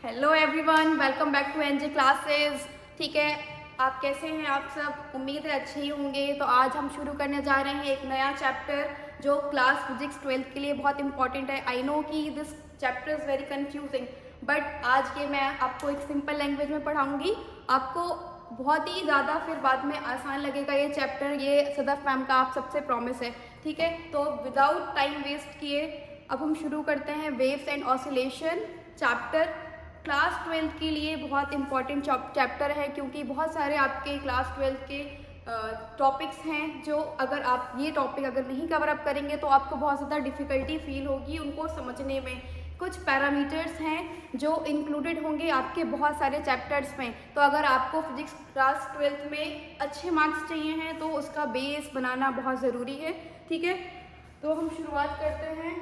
Hello everyone, welcome back to NJ classes. ठीक है, आप कैसे हैं? आप सब उम्मीद है अच्छे ही होंगे। तो आज हम शुरू करने जा रहे हैं एक नया चैप्टर जो क्लास फिजिक्स 12th के लिए बहुत इंपॉर्टेंट है। आई नो कि this chapter is very confusing, but आज के मैं आपको एक सिंपल लैंग्वेज में पढ़ाऊँगी। आपको बहुत ही ज़्यादा फिर बाद में आसान लगेगा ये चैप्टर। ये सदफ मैम का आप सबसे प्रॉमिस है। ठीक है, तो विदाउट टाइम वेस्ट किए अब हम शुरू करते हैं waves and oscillation chapter. Class 12th के लिए बहुत इंपॉर्टेंट चैप्टर है, क्योंकि बहुत सारे आपके क्लास 12th के टॉपिक्स हैं जो अगर आप ये टॉपिक अगर नहीं कवर अप करेंगे तो आपको बहुत ज़्यादा डिफ़िकल्टी फील होगी उनको समझने में। कुछ पैरामीटर्स हैं जो इंक्लूडेड होंगे आपके बहुत सारे चैप्टर्स में। तो अगर आपको फिजिक्स क्लास 12th में अच्छे मार्क्स चाहिए हैं तो उसका बेस बनाना बहुत ज़रूरी है। ठीक है, तो हम शुरुआत करते हैं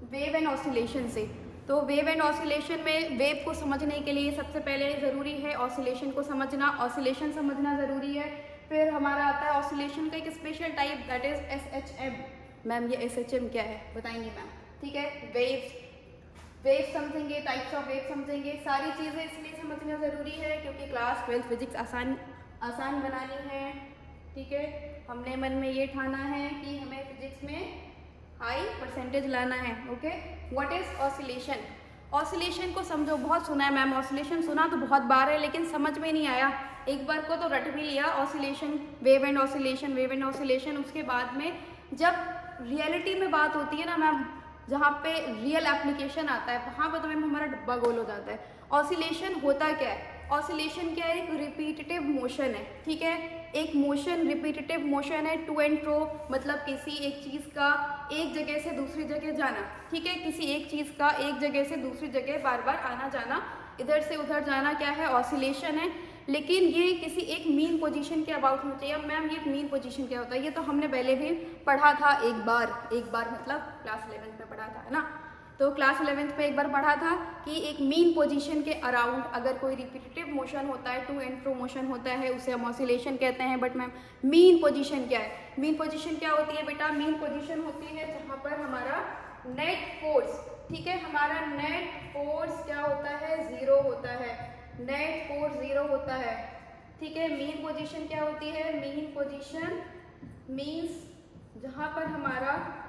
वेव एंड ऑसिलेशन से। तो वेव एंड ऑसिलेशन में वेव को समझने के लिए सबसे पहले ज़रूरी है ऑसिलेशन को समझना, ऑसिलेशन समझना ज़रूरी है। फिर हमारा आता है ऑसिलेशन का एक special type, that is SHM। Ma'am ये SHM क्या है बताएंगे मैम? ठीक है, वेव समझेंगे, टाइप्स ऑफ वेव समझेंगे। सारी चीज़ें इसलिए समझना ज़रूरी है क्योंकि क्लास 12th फिजिक्स आसान बनानी है। ठीक है, हमने मन में ये ठाना है कि हमें फिजिक्स में हाई परसेंटेज लाना है। Okay, what is oscillation? Oscillation को समझो, बहुत सुना है मैम ऑसिलेशन, सुना तो बहुत बार है लेकिन समझ में नहीं आया। एक बार को तो रट भी लिया oscillation, wave and oscillation, wave and oscillation. उसके बाद में जब रियलिटी में बात होती है ना मैम, जहाँ पे रियल एप्लीकेशन आता है वहाँ पर तो मैम हमारा डब्बा गोल हो जाता है। ऑसिलेशन होता क्या है? ऑसिलेशन क्या है? एक रिपीटेटिव मोशन है। ठीक है, एक मोशन रिपीटेटिव मोशन है, टू एंड फ्रो, मतलब किसी एक चीज़ का एक जगह से दूसरी जगह जाना। ठीक है, किसी एक चीज़ का एक जगह से दूसरी जगह बार बार आना जाना, इधर से उधर जाना, क्या है? ऑसिलेशन है। लेकिन ये किसी एक मीन पोजीशन के अबाउट होनी चाहिए। अब मैम ये मीन पोजीशन क्या होता है? ये तो हमने पहले भी पढ़ा था एक बार मतलब क्लास 11th में पढ़ा था, है ना? तो क्लास 11th में एक बार पढ़ा था कि एक मीन पोजीशन के अराउंड अगर कोई रिपीटेटिव मोशन होता है, टू एंड फ्रो मोशन होता है, उसे हम ऑसिलेशन कहते हैं। बट मैम मीन पोजीशन क्या है? मीन पोजीशन क्या होती है बेटा? मीन पोजीशन होती है जहाँ पर हमारा नेट फोर्स, ठीक है, हमारा नेट फोर्स क्या होता है? ज़ीरो होता है। नेट फोर्स ज़ीरो होता है। ठीक है, मीन पोजीशन क्या होती है? मीन पोजीशन मीन्स जहाँ पर हमारा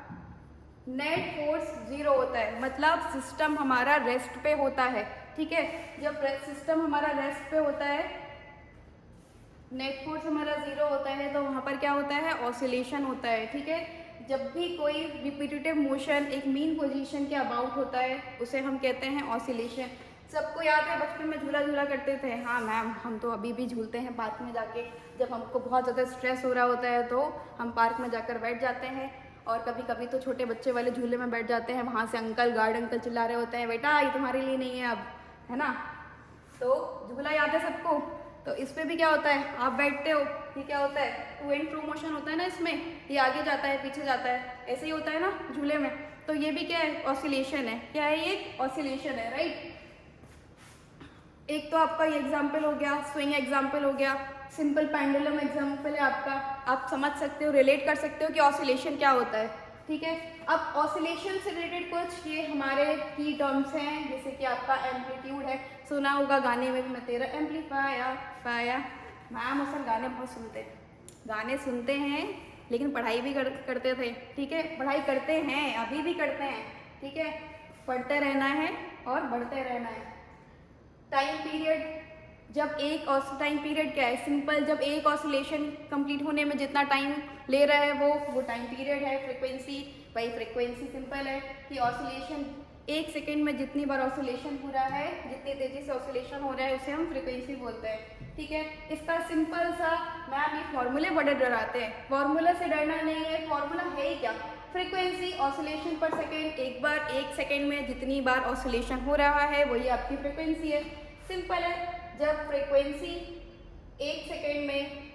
नेट फोर्स ज़ीरो होता है, मतलब सिस्टम हमारा रेस्ट पे होता है। ठीक है, जब सिस्टम हमारा रेस्ट पे होता है, नेट फोर्स हमारा ज़ीरो होता है, तो वहाँ पर क्या होता है? ऑसिलेशन होता है। ठीक है, जब भी कोई रिपीटेटिव मोशन एक मीन पोजीशन के अबाउट होता है उसे हम कहते हैं ऑसिलेशन। सबको याद है बचपन में झूला झूला करते थे? हाँ मैम, हम तो अभी भी झूलते हैं पार्क में जाके। जब हमको बहुत ज़्यादा स्ट्रेस हो रहा होता है तो हम पार्क में जाकर बैठ जाते हैं, और कभी कभी तो छोटे बच्चे वाले झूले में बैठ जाते हैं। वहाँ से अंकल, गार्ड अंकल चिल्ला रहे होते हैं, बेटा ये तुम्हारे लिए नहीं है अब, है ना? तो झूला याद है सबको? तो इस पर भी क्या होता है? आप बैठते हो, ये क्या होता है? टू एंड फ्रो मोशन होता है ना इसमें, ये आगे जाता है पीछे जाता है, ऐसे ही होता है ना झूले में। तो ये भी क्या है? ऑसिलेशन है। क्या है ये? ऑसिलेशन है, राइट। एक तो आपका ये एग्जाम्पल हो गया, स्विंग एग्जाम्पल हो गया, सिंपल पेंडुलम एग्जाम्पल है आपका। आप समझ सकते हो, रिलेट कर सकते हो कि ऑसिलेशन क्या होता है। ठीक है, अब ऑसिलेशन से रिलेटेड कुछ ये हमारे की टर्म्स हैं, जैसे कि आपका एम्पलीट्यूड है, सुना होगा गाने में भी, मैं तेरा एम्पलीफायर फाया। मैम उस गाने बहुत सुनते हैं, गाने सुनते हैं लेकिन पढ़ाई भी करते थे। ठीक है, पढ़ाई करते हैं, अभी भी करते हैं। ठीक है, पढ़ते रहना है और बढ़ते रहना है। टाइम पीरियड, जब एक टाइम पीरियड क्या है? सिंपल, जब एक ऑसिलेशन कंप्लीट होने में जितना टाइम ले रहा है वो टाइम पीरियड है। फ्रीक्वेंसी, भाई फ्रीक्वेंसी सिंपल है कि ऑसिलेशन एक सेकेंड में जितनी बार ऑसिलेशन हो रहा है, जितनी तेजी से ऑसिलेशन हो रहा है, उसे हम फ्रीक्वेंसी बोलते हैं। ठीक है, इसका सिंपल सा, मैम ये फॉर्मूले बड़े डराते हैं। फॉर्मूला से डरना नहीं है, फॉर्मूला है ही क्या? फ्रीक्वेंसी ऑसिलेशन पर सेकेंड, एक बार एक सेकेंड में जितनी बार ऑसिलेशन हो रहा है वही आपकी फ्रीक्वेंसी है। सिंपल है, जब फ्रीक्वेंसी एक सेकेंड में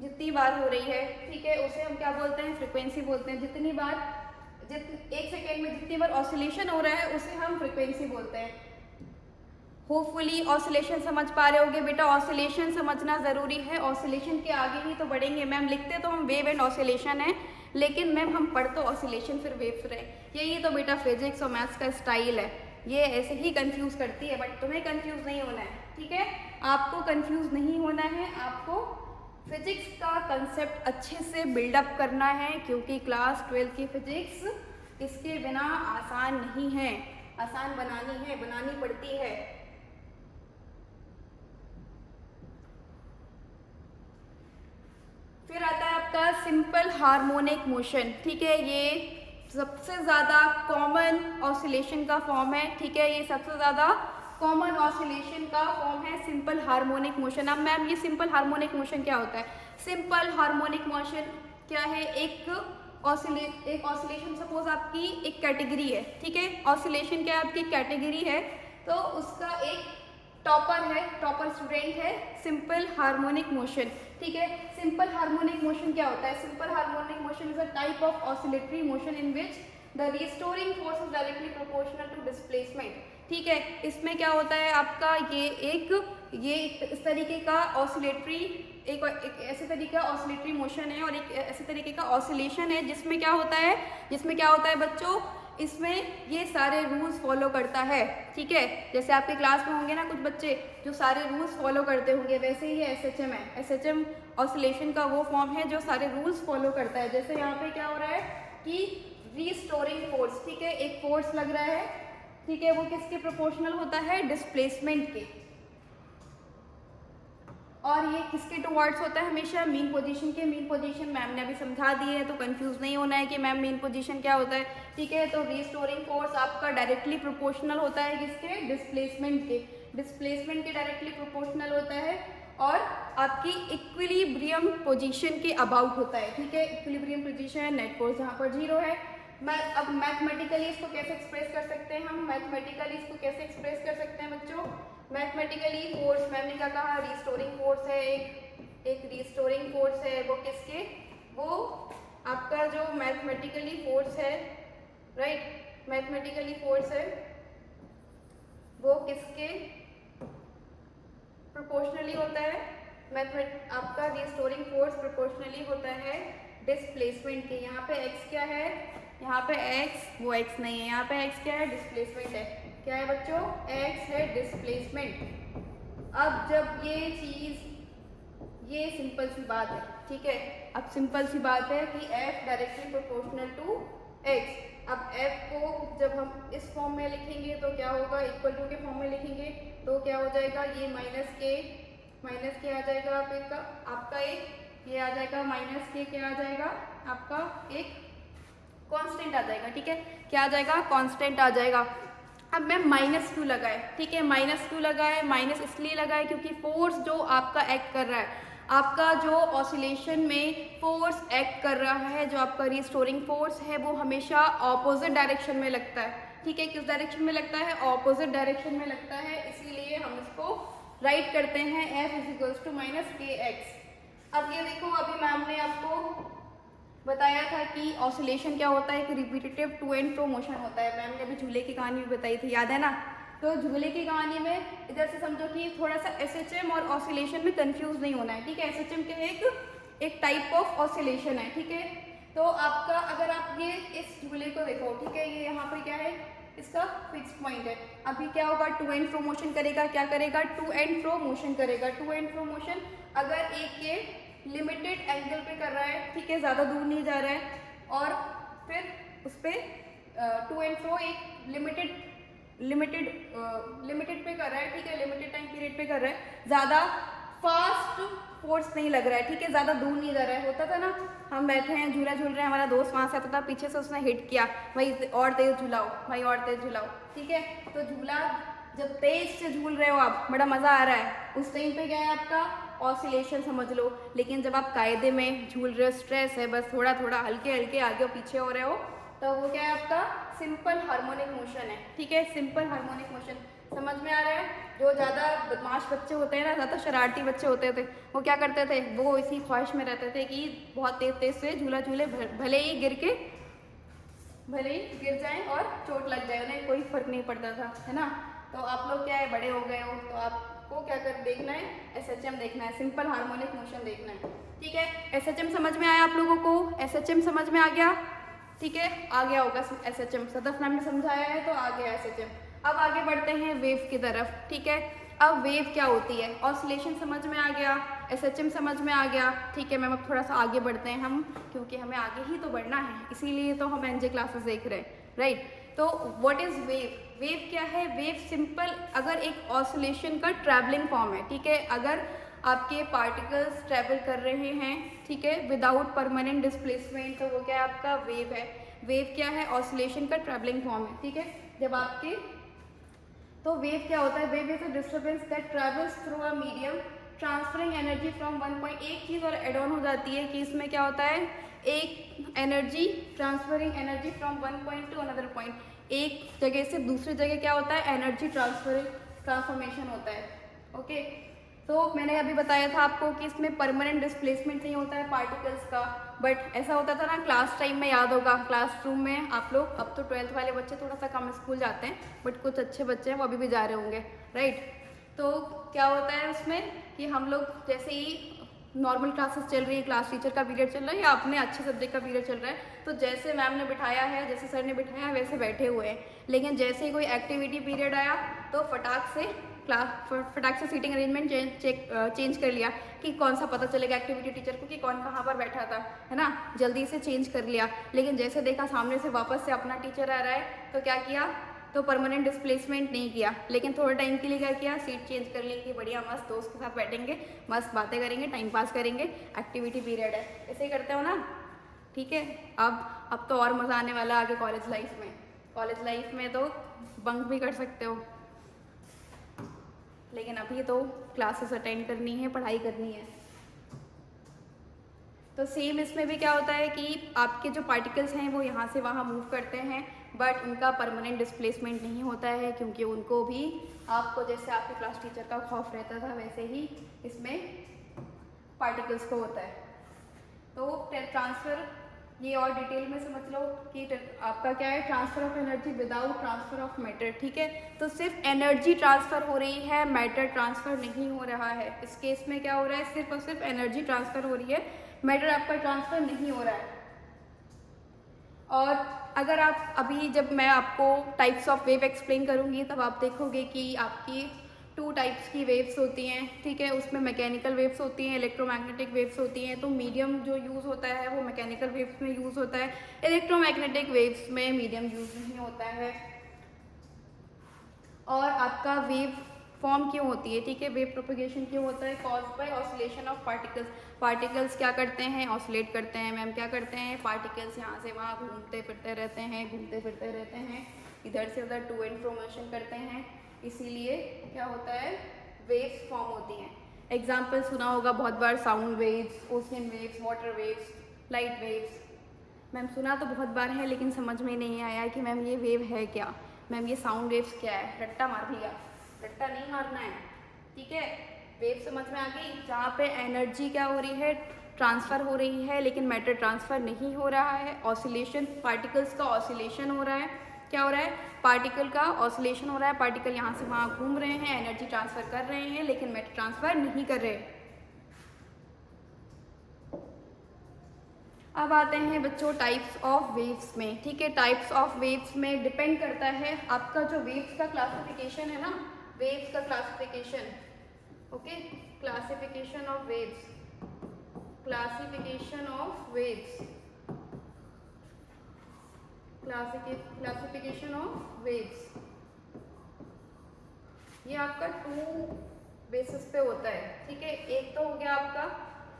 जितनी बार हो रही है, ठीक है, उसे हम क्या बोलते हैं? फ्रीक्वेंसी बोलते हैं। जितनी बार एक सेकेंड में जितनी बार ऑसिलेशन हो रहा है उसे हम फ्रीक्वेंसी बोलते हैं। होपफुली ऑसिलेशन समझ पा रहे होगे बेटा, ऑसिलेशन समझना ज़रूरी है। ऑसिलेशन के आगे ही तो बढ़ेंगे मैम। लिखते तो हम वेव एंड ऑसिलेशन है, लेकिन मैम हम पढ़ तो ऑसिलेशन फिर वेव्स रहे। यही तो बेटा फिजिक्स और मैथ्स का स्टाइल है। ये ऐसे ही कंफ्यूज करती है, बट तुम्हें कंफ्यूज नहीं होना है, ठीक है। आपको कंफ्यूज नहीं होना है, आपको फिजिक्स का कंसेप्ट अच्छे से बिल्डअप करना है, क्योंकि क्लास 12 की फिजिक्स इसके बिना आसान नहीं है, आसान बनानी पड़ती है। फिर आता है आपका सिंपल हार्मोनिक मोशन, ठीक है। ये सबसे ज़्यादा कॉमन ऑसिलेशन का फॉर्म है, ठीक है। ये सबसे ज़्यादा कॉमन ऑसिलेशन का फॉर्म है सिंपल हार्मोनिक मोशन। अब मैम ये सिंपल हार्मोनिक मोशन क्या होता है? सिंपल हार्मोनिक मोशन क्या है? एक ऑसिलेशन सपोज आपकी एक कैटेगरी है, ठीक है। ऑसिलेशन क्या है? आपकी कैटेगरी है, तो उसका एक टॉपर स्टूडेंट है सिंपल हार्मोनिक मोशन, ठीक है। सिंपल हार्मोनिक मोशन क्या होता है? Simple harmonic motion is a type of oscillatory motion in which the restoring force is directly proportional to displacement, ठीक है। इसमें क्या होता है आपका, ये इस तरीके का ऑसिलेटरी एक ऐसे तरीके का ऑसिलेटरी मोशन है और एक ऐसे तरीके का ऑसिलेशन है जिसमें क्या होता है बच्चों, इसमें ये सारे रूल्स फॉलो करता है, ठीक है। जैसे आपके क्लास में होंगे ना कुछ बच्चे जो सारे रूल्स फॉलो करते होंगे, वैसे ही एसएचएम है। एसएचएम ऑसिलेशन का वो फॉर्म है जो सारे रूल्स फॉलो करता है। जैसे यहाँ पे क्या हो रहा है कि रीस्टोरिंग फोर्स, ठीक है, एक फोर्स लग रहा है, ठीक है, वो किसके प्रोपोर्शनल होता है? डिस्प्लेसमेंट के। और ये किसके टुवर्ड्स होता है? हमेशा मीन पोजीशन के। मीन पोजीशन मैम ने अभी समझा दी है, तो कंफ्यूज नहीं होना है कि मैम मीन पोजीशन क्या होता है, ठीक है। तो रीस्टोरिंग फोर्स आपका डायरेक्टली प्रोपोर्शनल होता है किसके? डिस्प्लेसमेंट के डायरेक्टली प्रोपोर्शनल होता है और आपकी इक्विलिब्रियम पोजीशन के अबाउट होता है, ठीक है। इक्विलिब्रियम पोजीशन, नेट फोर्स जहाँ पर 0 है। अब मैथमेटिकली इसको कैसे एक्सप्रेस कर सकते हैं हम? बच्चों मैथमेटिकली फोर्स, मैम ने क्या कहा? रिस्टोरिंग फोर्स है, एक रिस्टोरिंग फोर्स है, वो किसके? वो आपका जो मैथमेटिकली फोर्स है, राइट, मैथमेटिकली फोर्स है वो किसके प्रोपोर्शनली होता है? आपका रिस्टोरिंग फोर्स प्रोपोर्शनली होता है डिस्प्लेसमेंट के। यहाँ पे x क्या है? यहाँ पे x, वो x नहीं है, यहाँ पे x क्या है? डिस्प्लेसमेंट है। क्या है बच्चों? x है डिस्प्लेसमेंट। अब जब ये चीज़, ये सिंपल सी बात है, ठीक है। अब सिंपल सी बात है कि f directly proportional to x। अब f को जब हम इस फॉर्म में लिखेंगे तो क्या होगा? इक्वल टू के फॉर्म में लिखेंगे तो क्या हो जाएगा? ये माइनस के आ जाएगा आपका एक, ये आ जाएगा माइनस के, क्या आ जाएगा आपका एक कांस्टेंट आ जाएगा, ठीक है। क्या आ जाएगा? कांस्टेंट आ जाएगा। अब मैं माइनस क्यों लगाए, ठीक है, माइनस क्यों लगाए? माइनस इसलिए लगाए क्योंकि फोर्स जो आपका एक्ट कर रहा है, आपका जो ऑसिलेशन में फोर्स एक्ट कर रहा है, जो आपका रिस्टोरिंग फोर्स है, वो हमेशा ऑपोजिट डायरेक्शन में लगता है, ठीक है। किस डायरेक्शन में लगता है? ऑपोजिट डायरेक्शन में लगता है। इसीलिए हम इसको राइट करते हैं F is to minus KX। अब ये देखो, अभी मैम ने आपको बताया था कि ऑसिलेशन क्या होता है, एक repetitive to and fro motion होता है। मैम ने अभी झूले की कहानी भी बताई थी, याद है ना? तो झूले की कहानी में इधर से समझो कि थोड़ा सा एसएचएम और ऑसिलेशन में कंफ्यूज नहीं होना है, ठीक है। एसएचएम के एक टाइप ऑफ ऑसिलेशन है, ठीक है। तो आपका अगर आप ये इस झूले को देखो, ठीक है, ये यहाँ पर क्या है? इसका फिक्स पॉइंट है। अभी क्या होगा? टू एंड फ्रो मोशन करेगा। क्या करेगा? टू एंड फ्रो मोशन करेगा। टू एंड फ्रो मोशन अगर एक ये लिमिटेड एंगल पे कर रहा है, ठीक है, ज़्यादा दूर नहीं जा रहा है, और फिर उस पर टू एंड फ्रो एक लिमिटेड पे कर रहा है, ठीक है, लिमिटेड टाइम पीरियड पे कर रहा है, ज़्यादा फास्ट फोर्स नहीं लग रहा है, ठीक है, ज़्यादा दूर नहीं जा रहा है। होता था ना, हम बैठे हैं, झूला झूल रहे हैं, हमारा दोस्त वहाँ से आता था, पीछे से उसने हिट किया, भाई और तेज़ झूलाओ, भाई और तेज़ झूलाओ, ठीक है। तो झूला जब तेज से झूल रहे हो आप, बड़ा मज़ा आ रहा है, उस टाइम पे क्या है आपका? ऑसिलेशन समझ लो। लेकिन जब आप कायदे में झूल रहे हो, स्ट्रेस है, बस थोड़ा थोड़ा हल्के हल्के आगे और पीछे हो रहे हो, तो वो क्या है आपका? सिंपल हार्मोनिक मोशन है, ठीक है, सिंपल हार्मोनिक मोशन। समझ में आ रहा है? जो ज़्यादा बदमाश बच्चे होते हैं ना, ज़्यादा शरारती बच्चे होते थे, वो क्या करते थे? वो इसी ख्वाहिश में रहते थे कि बहुत तेज तेज से झूला झूले, भले ही गिर जाएं और चोट लग जाए, उन्हें कोई फर्क नहीं पड़ता था, है ना। तो आप लोग क्या है, बड़े हो गए हो, तो आपको क्या कर देखना है? एसएचएम देखना है, सिंपल हार्मोनिक मोशन देखना है, ठीक है। एसएचएम समझ में आया आप लोगों को? एसएचएम समझ में आ गया, ठीक है, आ गया होगा एसएचएम। सदफ मैम ने समझाया है तो आ गया एसएचएम। अब आगे बढ़ते हैं वेव की तरफ, ठीक है। अब वेव क्या होती है, ऑसिलेशन समझ में आ गया, एसएचएम समझ में आ गया, ठीक है मैम। अब थोड़ा सा आगे बढ़ते हैं हम, क्योंकि हमें आगे ही तो बढ़ना है, इसीलिए तो हम एनजे क्लासेस देख रहे हैं, राइट। तो व्हाट इज वेव, वेव क्या है, वेव सिंपल अगर एक ऑसिलेशन का ट्रैवलिंग फॉर्म है, ठीक है। अगर आपके पार्टिकल्स ट्रैवल कर रहे हैं, ठीक है, विदाउट परमानेंट डिस्प्लेसमेंट, तो वो क्या है आपका वेव है। वेव क्या है, ऑसिलेशन का ट्रैवलिंग फॉर्म है, ठीक है। जब आपके तो वेव क्या होता है, wave is a disturbance that travels through a medium transferring energy from one point. एक चीज़ और एड ऑन हो जाती है कि इसमें क्या होता है, एक energy transferring energy from one point two another point. एक जगह से दूसरी जगह क्या होता है, एनर्जी ट्रांसफॉर्मेशन होता है, ओके। तो मैंने अभी बताया था आपको कि इसमें परमानेंट डिस्प्लेसमेंट नहीं होता है पार्टिकल्स का, बट ऐसा होता था ना क्लास टाइम में, याद होगा क्लासरूम में आप लोग। अब तो 12th वाले बच्चे थोड़ा सा कम स्कूल जाते हैं, बट कुछ अच्छे बच्चे हैं वो अभी भी जा रहे होंगे, राइट। तो क्या होता है उसमें कि हम लोग जैसे ही नॉर्मल क्लासेस चल रही है, क्लास टीचर का पीरियड चल रहा है या अपने अच्छे सब्जेक्ट का पीरियड चल रहा है, तो जैसे मैम ने बिठाया है, जैसे सर ने बिठाया है, वैसे बैठे हुए हैं। लेकिन जैसे ही कोई एक्टिविटी पीरियड आया तो फटाक से सीटिंग अरेंजमेंट चेंज कर लिया कि कौन सा पता चलेगा एक्टिविटी टीचर को कि कौन कहाँ पर बैठा था, है ना, जल्दी से चेंज कर लिया। लेकिन जैसे देखा सामने से वापस से अपना टीचर आ रहा है, तो क्या किया, तो परमानेंट डिस्प्लेसमेंट नहीं किया, लेकिन थोड़े टाइम के लिए क्या किया, सीट चेंज कर ली कि बढ़िया मस्त दोस्त के साथ बैठेंगे, मस्त बातें करेंगे, टाइम पास करेंगे, एक्टिविटी पीरियड है, ऐसे ही करते हो ना, ठीक है। अब तो और मज़ा आने वाला आगे कॉलेज लाइफ में। कॉलेज लाइफ में तो बंक भी कर सकते हो, लेकिन अभी तो क्लासेस अटेंड करनी है, पढ़ाई करनी है। तो सेम इसमें भी क्या होता है कि आपके जो पार्टिकल्स हैं वो यहाँ से वहाँ मूव करते हैं, बट उनका परमानेंट डिस्प्लेसमेंट नहीं होता है, क्योंकि उनको भी आपको जैसे आपके क्लास टीचर का खौफ रहता था, वैसे ही इसमें पार्टिकल्स को होता है। तो ट्रांसफ़र ये और डिटेल में समझ लो कि आपका क्या है, transfer of energy without transfer of matter, ठीक है। तो सिर्फ एनर्जी ट्रांसफ़र हो रही है, मैटर ट्रांसफ़र नहीं हो रहा है। इस केस में क्या हो रहा है, सिर्फ और सिर्फ एनर्जी ट्रांसफ़र हो रही है, मैटर आपका ट्रांसफ़र नहीं हो रहा है। और अगर आप अभी जब मैं आपको टाइप्स ऑफ वेव एक्सप्लेन करूँगी तब आप देखोगे कि आपकी 2 टाइप्स की वेव्स होती हैं, ठीक है। उसमें मैकेनिकल वेव्स होती हैं, इलेक्ट्रोमैग्नेटिक वेव्स होती हैं। तो मीडियम जो यूज़ होता है वो मैकेनिकल वेव्स में यूज़ होता है, इलेक्ट्रोमैग्नेटिक वेव्स में मीडियम यूज़ नहीं होता है। और आपका वेव फॉर्म क्यों होती है, ठीक है, वेव प्रोपगेशन क्यों होता है, cause by oscillation of particles. Particles क्या करते हैं, ऑसिलेट करते हैं मैम, क्या करते हैं, पार्टिकल्स यहाँ से वहाँ घूमते फिरते रहते हैं, इधर से उधर टू एंड फ्रो मोशन करते हैं, इसीलिए क्या होता है, वेव्स फॉर्म होती हैं। एग्जाम्पल सुना होगा बहुत बार, sound waves, ocean waves, water waves, light waves. Ma'am सुना तो बहुत बार है, लेकिन समझ में नहीं आया कि मैम ये वेव है क्या, मैम ये साउंड वेव्स क्या है, रट्टा मार लिया, रट्टा नहीं मारना है, ठीक है। वेव समझ में आ गई, जहाँ पे एनर्जी क्या हो रही है, ट्रांसफ़र हो रही है, लेकिन मैटर ट्रांसफ़र नहीं हो रहा है। ऑसिलेशन, पार्टिकल्स का ऑसिलेशन हो रहा है, क्या हो रहा है, पार्टिकल का ऑसिलेशन हो रहा है, पार्टिकल यहाँ से वहाँ घूम रहे हैं, एनर्जी ट्रांसफ़र कर रहे हैं, लेकिन मैटर ट्रांसफ़र नहीं कर रहे। अब आते हैं बच्चों टाइप्स ऑफ वेव्स में, ठीक है। टाइप्स ऑफ वेव्स में डिपेंड करता है आपका जो वेव्स का क्लासिफिकेशन है ना, वेव्स का classification, okay, classification of waves, classification of waves, classification of waves, ये आपका 2 बेसिस पे होता है, ठीक है। एक तो हो गया आपका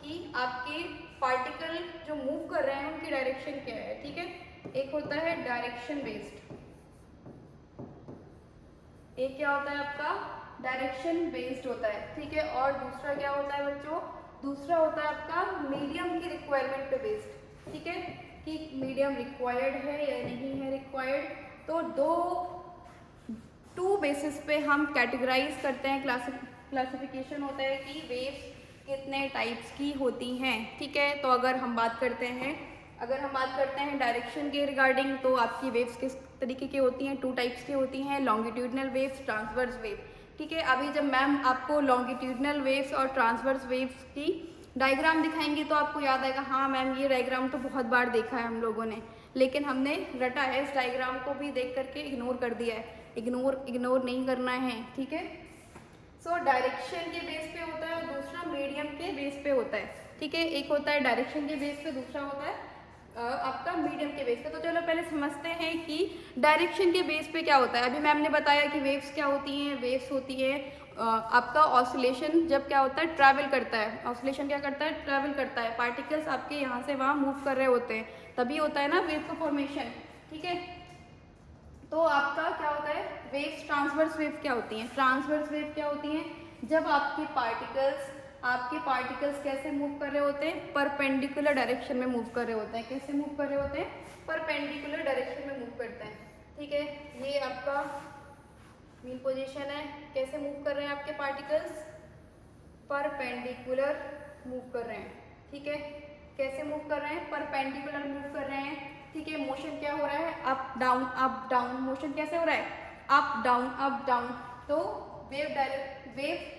कि आपके पार्टिकल जो मूव कर रहे हैं उनकी डायरेक्शन क्या है, ठीक है। एक होता है डायरेक्शन बेस्ड, एक क्या होता है आपका डायरेक्शन बेस्ड होता है, ठीक है। और दूसरा क्या होता है बच्चों, दूसरा होता है आपका मीडियम की रिक्वायरमेंट पे बेस्ड, ठीक है, कि मीडियम रिक्वायर्ड है या नहीं है रिक्वायर्ड। तो 2 बेसिस पे हम कैटेगराइज करते हैं, क्लासिफिकेशन होता है कि वेव्स कितने टाइप्स की होती हैं, ठीक है। तो अगर हम बात करते हैं डायरेक्शन के रिगार्डिंग, तो आपकी वेव्स किस तरीके की होती हैं, 2 टाइप्स की होती हैं, लॉन्गिट्यूडनल वेव्स, ट्रांसवर्स वेव, ठीक है। अभी जब मैम आपको लॉन्गिट्यूडनल वेव्स और ट्रांसवर्स वेव्स की डायग्राम दिखाएंगी तो आपको याद आएगा, हाँ मैम ये डायग्राम तो बहुत बार देखा है हम लोगों ने, लेकिन हमने रटा है, इस डायग्राम को भी देख करके इग्नोर कर दिया है। इग्नोर नहीं करना है, ठीक है। सो डायरेक्शन के बेस पे होता है और दूसरा मीडियम के बेस पे होता है, ठीक है। एक होता है डायरेक्शन के बेस पे, दूसरा होता है आपका मीडियम के बेस पे। तो चलो पहले समझते हैं कि डायरेक्शन के बेस पे क्या होता है। अभी मैम ने बताया कि वेव्स क्या होती हैं। वेव्स होती है आपका ऑसिलेशन, जब क्या होता है ट्रैवल करता है। ऑसिलेशन क्या करता है, ट्रैवल करता है। पार्टिकल्स आपके यहाँ से वहाँ मूव कर रहे होते हैं, तभी होता है ना वेव का फॉर्मेशन, ठीक है। तो आपका क्या होता है वेव्स, ट्रांसवर्स वेव क्या होती हैं। ट्रांसवर्स वेव क्या होती हैं, जब आपके पार्टिकल्स कैसे मूव कर रहे होते हैं, परपेंडिकुलर डायरेक्शन में मूव कर रहे होते हैं। कैसे मूव कर रहे होते हैं, परपेंडिकुलर डायरेक्शन में मूव करते हैं, ठीक है। ये आपका मीन पोजीशन है। कैसे मूव कर रहे हैं आपके पार्टिकल्स, परपेंडिकुलर मूव कर रहे हैं, ठीक है। कैसे मूव कर रहे हैं, परपेंडिकुलर मूव कर रहे हैं, ठीक है। मोशन क्या हो रहा है, अप डाउन। मोशन कैसे हो रहा है, अप डाउन। तो वेव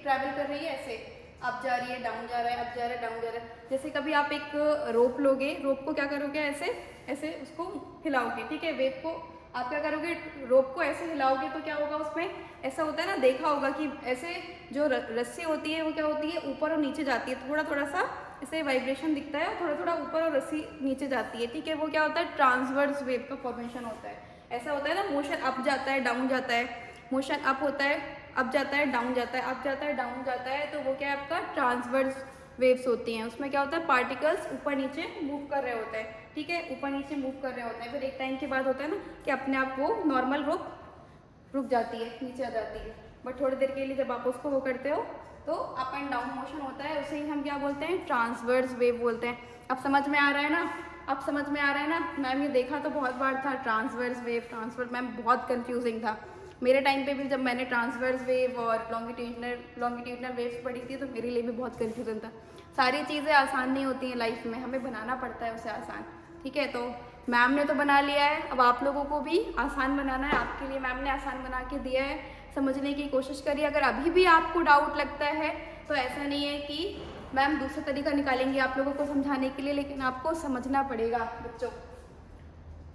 ट्रैवल कर रही है ऐसे, अप जा रही है, डाउन जा रहा है, अप जा रहा है, डाउन जा रहा है। जैसे कभी आप एक रोप लोगे, रोप को क्या करोगे, ऐसे उसको हिलाओगे, ठीक है। वेव को आप क्या करोगे, रोप को ऐसे हिलाओगे तो क्या होगा, उसमें ऐसा होता है ना, देखा होगा कि ऐसे जो रस्सी होती है वो क्या होती है, ऊपर और नीचे जाती है। थोड़ा सा ऐसे वाइब्रेशन दिखता है, थोड़ा ऊपर और रस्सी नीचे जाती है, ठीक है। वो क्या होता है, ट्रांसवर्स वेव का फॉर्मेशन होता है। ऐसा होता है ना, मोशन अप जाता है, डाउन जाता है, मोशन अप होता है, अप जाता है, डाउन जाता है, अप जाता है, डाउन जाता है। तो वो क्या है आपका ट्रांसवर्स वेव्स होती हैं। उसमें क्या होता है, पार्टिकल्स ऊपर नीचे मूव कर रहे होते हैं, ठीक है। ऊपर नीचे मूव कर रहे होते हैं। फिर एक टाइम के बाद होता है ना कि अपने आप वो नॉर्मल रुक जाती है, नीचे आ जाती है। बट थोड़ी देर के लिए जब आप उसको वो करते हो तो अप एंड डाउन मोशन होता है, उसे ही हम क्या बोलते हैं, ट्रांसवर्स वेव बोलते हैं। अब समझ में आ रहा है ना, अब समझ में आ रहा है ना। मैम ये देखा तो बहुत बार था, ट्रांसवर्स वेव, ट्रांसवर्स, मैम बहुत कंफ्यूजिंग था मेरे टाइम पे भी। जब मैंने ट्रांसवर्स वेव और लॉन्गिट्यूडनल वेव्स पढ़ी थी तो मेरे लिए भी बहुत कंफ्यूजन था। सारी चीज़ें आसान नहीं होती हैं लाइफ में, हमें बनाना पड़ता है उसे आसान, ठीक है। तो मैम ने तो बना लिया है, अब आप लोगों को भी आसान बनाना है। आपके लिए मैम ने आसान बना के दिया है, समझने की कोशिश करिए। अगर अभी भी आपको डाउट लगता है तो ऐसा नहीं है कि मैम दूसरा तरीका निकालेंगे आप लोगों को समझाने के लिए, लेकिन आपको समझना पड़ेगा बच्चों।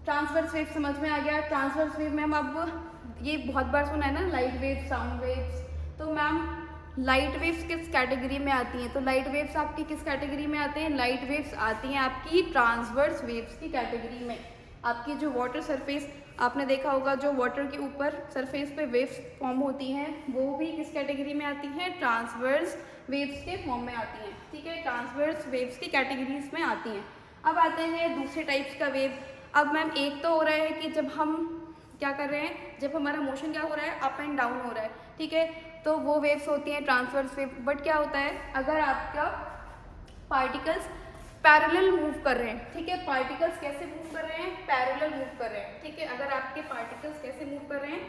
ट्रांसवर्स वेव समझ में आ गया। ट्रांसवर्स वेव मैम अब ये बहुत बार सुना है ना, लाइट वेव, साउंड वेव्स। तो मैम लाइट वेव्स किस कैटेगरी में आती हैं, तो लाइट वेव्स आपकी किस कैटेगरी में आते हैं, लाइट वेव्स आती हैं आपकी ट्रांसवर्स वेव्स की कैटेगरी में। आपकी जो वाटर सरफेस आपने देखा होगा, जो वाटर के ऊपर सरफेस पे वेव्स फॉर्म होती हैं, वो भी किस कैटेगरी में आती हैं, ट्रांसवर्स वेव्स के फॉर्म में आती हैं, ठीक है। ट्रांसवर्स वेव्स की कैटेगरीज में आती हैं। अब आते हैं दूसरे टाइप्स का वेव। अब मैम एक तो हो रहा है कि जब हम क्या कर रहे हैं, जब हमारा मोशन क्या हो रहा है, अप एंड डाउन हो रहा है, ठीक है। तो वो वेव्स होती हैं ट्रांसवर्स वेव। बट क्या होता है, अगर आपका पार्टिकल्स पैरेलल मूव कर रहे हैं, ठीक है। पार्टिकल्स कैसे मूव कर रहे हैं, पैरेलल मूव कर रहे हैं, ठीक है। अगर आपके पार्टिकल्स कैसे मूव कर रहे हैं,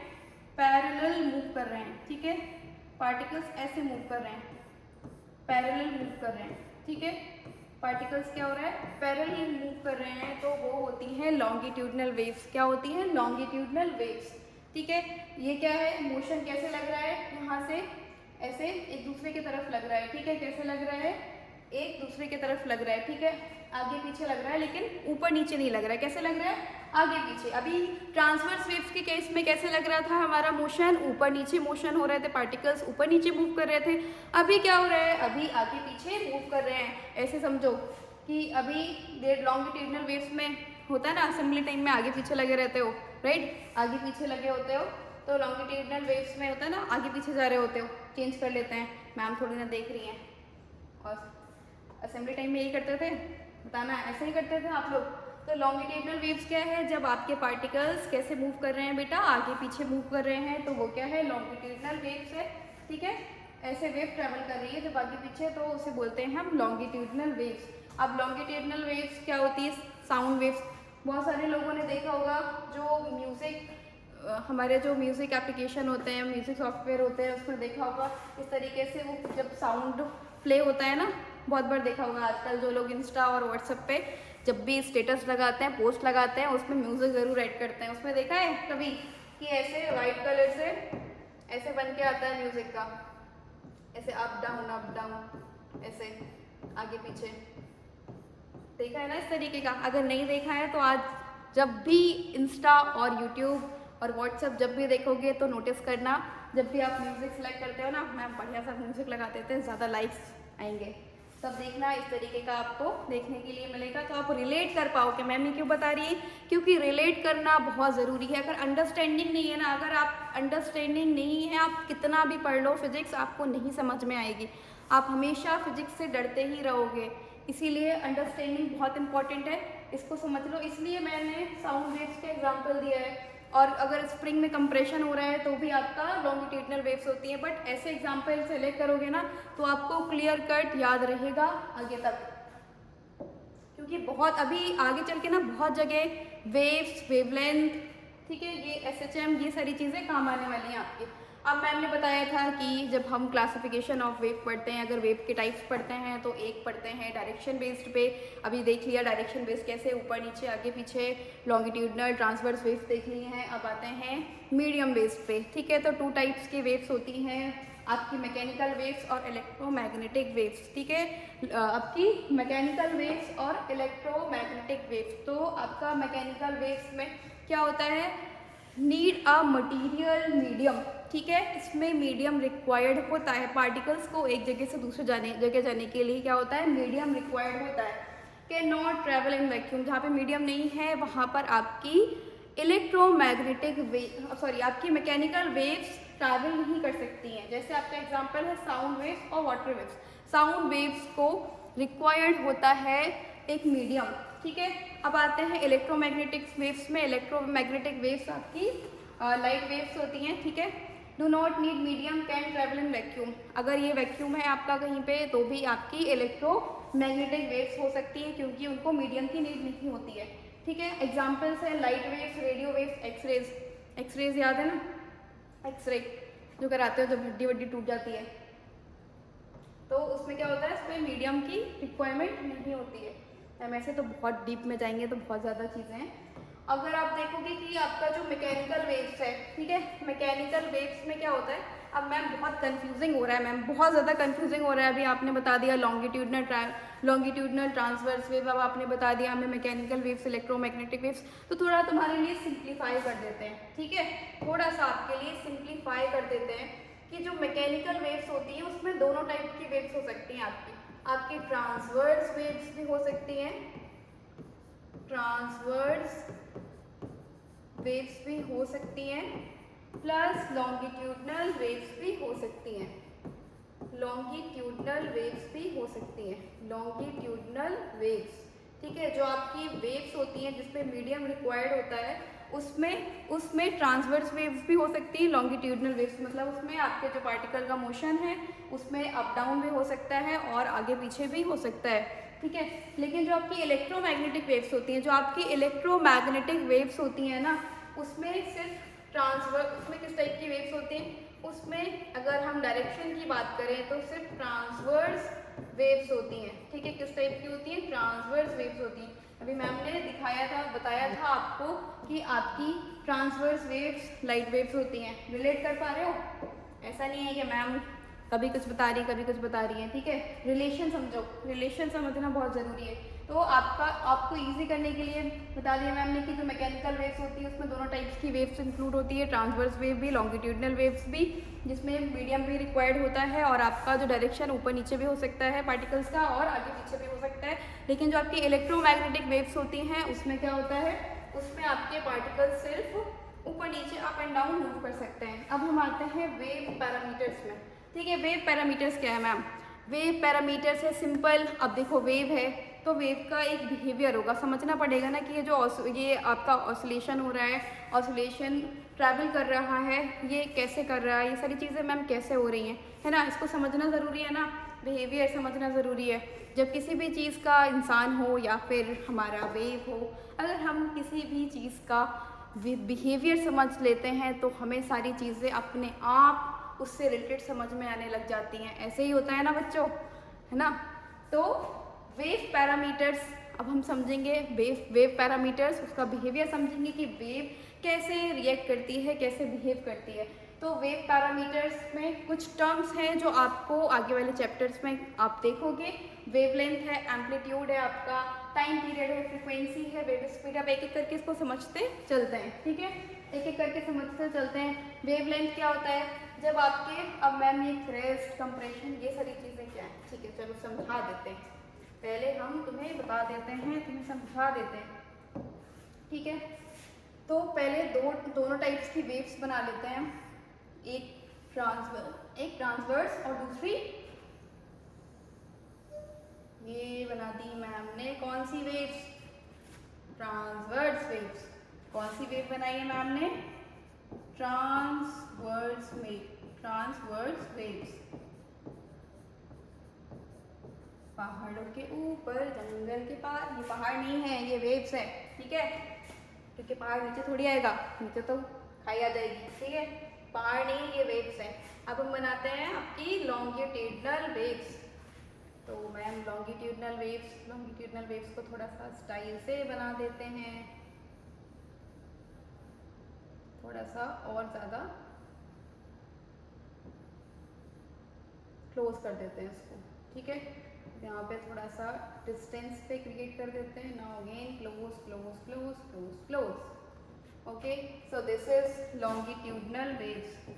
पैरेलल मूव कर रहे हैं, ठीक है। पार्टिकल्स ऐसे मूव कर रहे हैं, पैरेलल मूव कर रहे हैं, ठीक है। पार्टिकल्स क्या हो रहा है, पैरेलल मूव कर रहे हैं, तो वो होती हैं लॉन्गिट्यूडनल वेव्स। क्या होती हैं, लॉन्गिट्यूडनल वेव्स, ठीक है। ये क्या है, मोशन कैसे लग रहा है, यहाँ से ऐसे एक दूसरे की तरफ लग रहा है, ठीक है। कैसे लग रहा है, एक दूसरे की तरफ लग रहा है, ठीक है। आगे पीछे लग रहा है, लेकिन ऊपर नीचे नहीं लग रहा है। कैसे लग रहा है, आगे पीछे। अभी ट्रांसवर्स वेव्स के केस में कैसे लग रहा था, हमारा मोशन ऊपर नीचे मोशन हो रहे थे, पार्टिकल्स ऊपर नीचे मूव कर रहे थे। अभी क्या हो रहा है, अभी आगे पीछे मूव कर रहे हैं। ऐसे समझो कि अभी लॉन्गिट्यूडनल वेव्स में होता है ना, असेंबली टाइम में आगे पीछे लगे रहते हो, राइट, आगे पीछे लगे होते हो। तो लॉन्गिट्यूडनल वेव्स में होता है ना, आगे पीछे जा रहे होते हो, चेंज कर लेते हैं। मैम थोड़ी ना देख रही हैं, और असेंबली टाइम में यही करते थे, बताना ऐसे ही करते थे आप लोग। तो लॉन्गिट्यूडनल वेव्स क्या है, जब आपके पार्टिकल्स कैसे मूव कर रहे हैं बेटा, आगे पीछे मूव कर रहे हैं, तो वो क्या है, लॉन्गिट्यूडनल वेव्स है, ठीक है। ऐसे वेव ट्रेवल कर रही है जब आगे पीछे, तो उसे बोलते हैं हम लॉन्गिट्यूडनल वेव्स। अब लॉन्गिट्यूडनल वेव्स क्या होती है, साउंड वेव्स। बहुत सारे लोगों ने देखा होगा, जो म्यूज़िक हमारे जो म्यूज़िक एप्लीकेशन होते हैं, म्यूज़िक सॉफ्टवेयर होते हैं, उसमें देखा होगा इस तरीके से वो जब साउंड प्ले होता है ना, बहुत बार देखा होगा। आजकल जो लोग इंस्टा और व्हाट्सएप पे जब भी स्टेटस लगाते हैं, पोस्ट लगाते हैं, उसमें म्यूज़िक ज़रूर ऐड करते हैं। उसमें देखा है कभी कि ऐसे वाइट कलर से ऐसे बन के आता है म्यूज़िक का, ऐसे अप डाउन, ऐसे आगे पीछे, देखा है ना इस तरीके का। अगर नहीं देखा है तो आज जब भी इंस्टा और यूट्यूब और व्हाट्सएप जब भी देखोगे तो नोटिस करना, जब भी आप म्यूज़िक सेलेक्ट करते हो ना, मैम बढ़िया सा म्यूज़िक लगा देते हैं, ज़्यादा लाइक्स आएंगे। तब देखना इस तरीके का आपको देखने के लिए मिलेगा, तो आप रिलेट कर पाओगे। मैम ये क्यों बता रही है, क्योंकि रिलेट करना बहुत ज़रूरी है। अगर अंडरस्टैंडिंग नहीं है ना, अगर आप अंडरस्टैंडिंग नहीं है, आप कितना भी पढ़ लो फिजिक्स, आपको नहीं समझ में आएगी, आप हमेशा फिजिक्स से डरते ही रहोगे। इसीलिए अंडरस्टैंडिंग बहुत इंपॉर्टेंट है, इसको समझ लो। इसलिए मैंने साउंड वेव्स का एग्जाम्पल दिया है। और अगर स्प्रिंग में कंप्रेशन हो रहा है तो भी आपका लॉन्गिट्यूडनल वेव्स होती हैं, बट ऐसे एग्जाम्पल सेलेक्ट करोगे ना तो आपको क्लियर कट याद रहेगा आगे तक, क्योंकि बहुत अभी आगे चल के ना बहुत जगह वेव्स, वेवलेंथ, ठीक है, ये SHM, ये सारी चीज़ें काम आने वाली हैं आपकी। अब मैम ने बताया था कि जब हम क्लासिफिकेशन ऑफ वेव पढ़ते हैं, अगर वेव के टाइप्स पढ़ते हैं तो एक पढ़ते हैं डायरेक्शन बेस्ड पे, अभी देख लिया डायरेक्शन बेस्ड कैसे, ऊपर नीचे आगे पीछे, लॉन्गिट्यूडनल ट्रांसवर्स वेव्स देख लिए हैं। अब आते हैं मीडियम बेस्ड पे, ठीक है। तो 2 टाइप्स की वेव्स होती हैं आपकी, मैकेनिकल वेव्स और इलेक्ट्रोमैग्नेटिक वेव्स, ठीक है। आपकी मैकेनिकल वेव्स और इलेक्ट्रोमैग्नेटिक वेव्स। तो आपका मैकेनिकल वेव्स में क्या होता है, नीड अ मटीरियल मीडियम, ठीक है। इसमें मीडियम रिक्वायर्ड होता है, पार्टिकल्स को एक जगह से दूसरे जगह जाने के लिए क्या होता है, मीडियम रिक्वायर्ड होता है। Can not travel in vacuum, जहाँ पे मीडियम नहीं है वहाँ पर आपकी इलेक्ट्रोमैग्नेटिक आपकी मैकेनिकल वेव्स ट्रैवल नहीं कर सकती हैं। जैसे आपका एग्जांपल है साउंड वेव्स और वाटर वेव्स। साउंड वेव्स को रिक्वायर्ड होता है एक मीडियम, ठीक है। अब आते हैं इलेक्ट्रोमैग्नेटिक वेव्स में। इलेक्ट्रोमैग्नेटिक वेव्स आपकी लाइट वेव्स होती हैं, ठीक है। Do not need medium, can travel in vacuum. अगर ये वैक्यूम है आपका कहीं पे तो भी आपकी इलेक्ट्रोमैग्नेटिक वेव्स हो सकती हैं, क्योंकि उनको मीडियम की नीड नहीं होती है, ठीक है। एग्जाम्पल्स हैं light waves, radio waves, X rays. X rays याद है ना, एक्सरे जो कराते हो जब हड्डी वड्डी टूट जाती है, तो उसमें क्या होता है, इसमें मीडियम की रिक्वायरमेंट नहीं होती है। हम ऐसे तो बहुत डीप में जाएंगे तो बहुत ज़्यादा चीज़ें हैं। अगर आप देखोगे कि आपका जो मैकेनिकल वेव्स है, ठीक है, मैकेनिकल वेव्स में क्या होता है, अब मैम बहुत कंफ्यूजिंग हो रहा है, मैम बहुत ज़्यादा कंफ्यूजिंग हो रहा है। अभी आपने बता दिया लॉन्गिट्यूडनल ट्रांसवर्स वेव, अब आपने बता दिया हमें मैकेनिकल वेव्स, इलेक्ट्रोमैग्नेटिक वेव्स, तो थोड़ा तुम्हारे लिए सिंप्लीफाई कर देते हैं, ठीक है। थोड़ा सा आपके लिए सिंप्लीफाई कर देते हैं कि जो मैकेनिकल वेव्स होती हैं उसमें दोनों टाइप की वेव्स हो सकती हैं आपकी ट्रांसवर्स वेव्स भी हो सकती हैं, ट्रांसवर्स वेव्स भी हो सकती हैं, प्लस लॉन्गिट्यूडनल वेव्स भी हो सकती हैं, लॉन्गिट्यूडनल वेव्स भी हो सकती हैं, लॉन्गिट्यूडनल वेव्स, ठीक है। जो आपकी वेव्स होती हैं जिसपे मीडियम रिक्वायर्ड होता है उसमें ट्रांसवर्स वेव्स भी हो सकती हैं, लॉन्गिट्यूडनल वेव्स मतलब उसमें आपके जो पार्टिकल का मोशन है उसमें अप डाउन भी हो सकता है और आगे पीछे भी हो सकता है, ठीक है। लेकिन जो आपकी इलेक्ट्रोमैग्नेटिक वेव्स होती हैं, जो आपकी इलेक्ट्रोमैग्नेटिक वेव्स होती हैं ना, उसमें सिर्फ उसमें किस टाइप की वेव्स होती हैं, उसमें अगर हम डायरेक्शन की बात करें तो सिर्फ ट्रांसवर्स वेव्स होती हैं, ठीक है। किस टाइप की होती हैं, ट्रांसवर्स वेव्स होती हैं। अभी मैम ने बताया था आपको कि आपकी ट्रांसवर्स वेव्स लाइट वेव्स होती हैं। रिलेट कर पा रहे हो, ऐसा नहीं है कि मैम कभी कुछ बता रही है कभी कुछ बता रही है, ठीक है। रिलेशन समझो, रिलेशन समझना बहुत ज़रूरी है। तो आपको इजी करने के लिए बता दिया मैम ने कि जो मैकेनिकल वेव्स होती है उसमें दोनों टाइप्स की वेव्स इंक्लूड होती है, ट्रांसवर्स वेव भी, लॉन्गिट्यूडनल वेव्स भी, जिसमें मीडियम भी रिक्वायर्ड होता है और आपका जो डायरेक्शन ऊपर नीचे भी हो सकता है पार्टिकल्स का और आगे पीछे भी हो सकता है। लेकिन जो आपकी इलेक्ट्रोमैग्नेटिक वेव्स होती हैं उसमें क्या होता है, उसमें आपके पार्टिकल्स सिर्फ ऊपर नीचे अप एंड डाउन मूव कर सकते हैं। अब हम आते हैं वेव पैरामीटर्स में, ठीक है। वेव पैरामीटर्स क्या है मैम, वेव पैरामीटर्स है सिंपल। अब देखो वेव है तो वेव का एक बिहेवियर होगा, समझना पड़ेगा ना कि ये आपका ऑसिलेशन हो रहा है, ऑसिलेशन ट्रैवल कर रहा है, ये कैसे कर रहा है, ये सारी चीज़ें मैम कैसे हो रही हैं, है ना, इसको समझना ज़रूरी है ना, बिहेवियर समझना ज़रूरी है। जब किसी भी चीज़ का इंसान हो या फिर हमारा वेव हो, अगर हम किसी भी चीज़ का बिहेवियर समझ लेते हैं तो हमें सारी चीज़ें अपने आप उससे रिलेटेड समझ में आने लग जाती हैं। ऐसे ही होता है ना बच्चों, है ना। तो वेव पैरामीटर्स अब हम समझेंगे, वेव पैरामीटर्स, उसका बिहेवियर समझेंगे कि वेव कैसे रिएक्ट करती है, कैसे बिहेव करती है। तो वेव पैरामीटर्स में कुछ टर्म्स हैं जो आपको आगे वाले चैप्टर्स में आप देखोगे। वेवलेंथ है, एम्पलीट्यूड है, आपका टाइम पीरियड है, फ्रीक्वेंसी है, वेव स्पीड। आप एक एक करके इसको समझते चलते हैं, ठीक है, एक एक करके समझते चलते हैं। वेवलेंथ क्या होता है, जब आपके, अब मैम ये क्रेस्ट, कंप्रेशन, ये सारी चीज़ें क्या हैं, ठीक है, चलो समझा देते हैं। पहले हम तुम्हें बता देते हैं, तुम्हें समझा देते हैं, ठीक है। तो पहले दोनों टाइप्स की वेव्स बना लेते हैं, एक ट्रांसवर्स और दूसरी ये बना दी मैम ने, कौन सी वेव्स, ट्रांसवर्स वेव्स। कौन सी वेव बनाई है मैम ने, ट्रांसवर्स वेव्स। पहाड़ों के ऊपर, जंगल के पार, ये पहाड़ नहीं है, ये वेव्स है, ठीक है, क्योंकि पहाड़ नीचे थोड़ी आएगा, नीचे तो खाई आ जाएगी, ठीक है, पहाड़ नहीं, ये वेव्स है। अब हम बनाते हैं आपकी लॉन्गिट्यूडनल वेव्स। तो मैम लॉन्गिट्यूडनल वेव्स को थोड़ा सा स्टाइल से बना देते हैं, थोड़ा सा और ज़्यादा क्लोज कर देते हैं इसको, ठीक है। यहाँ पे थोड़ा सा डिस्टेंस पे क्रिएट कर देते हैं। Now again close. Okay, so this is longitudinal waves.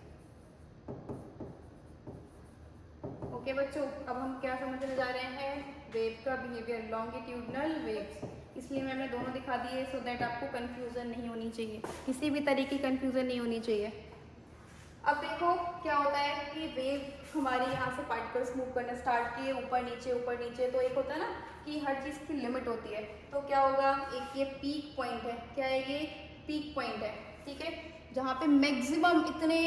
Okay बच्चों, अब हम क्या समझने जा रहे हैं, वेव का बिहेवियर, लॉन्गिट्यूडनल वेव्स। इसलिए मैंने दोनों दिखा दिए सो दैट आपको कंफ्यूजन नहीं होनी चाहिए, किसी भी तरह की कंफ्यूजन नहीं होनी चाहिए। अब देखो क्या होता है कि वेव हमारी यहाँ से पार्टिकल्स मूव करना स्टार्ट किए, ऊपर नीचे। तो एक होता है ना कि हर चीज़ की लिमिट होती है, तो क्या होगा, एक ये पीक पॉइंट है, क्या है ये, पीक पॉइंट है, ठीक है, जहाँ पे मैक्सिमम इतने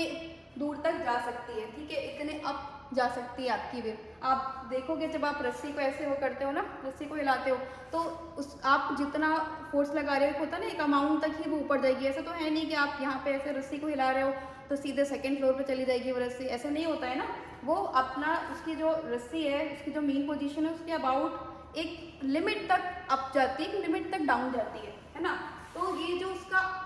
दूर तक जा सकती है, ठीक है, इतने अप जा सकती है आपकी वेव। आप देखोगे जब आप रस्सी को ऐसे वो करते हो ना, रस्सी को हिलाते हो, तो उस आप जितना फोर्स लगा रहे हो होता है ना, एक अमाउंट तक ही वो ऊपर जाएगी। ऐसा तो है नहीं कि आप यहाँ पे ऐसे रस्सी को हिला रहे हो तो सीधे सेकंड फ्लोर पे चली जाएगी वो रस्सी, ऐसा नहीं होता है ना। वो अपना, उसकी जो रस्सी है, उसकी जो मेन पोजीशन है, उसके अबाउट एक लिमिट तक अप जाती है, एक लिमिट तक डाउन जाती है ना। तो ये जो उसका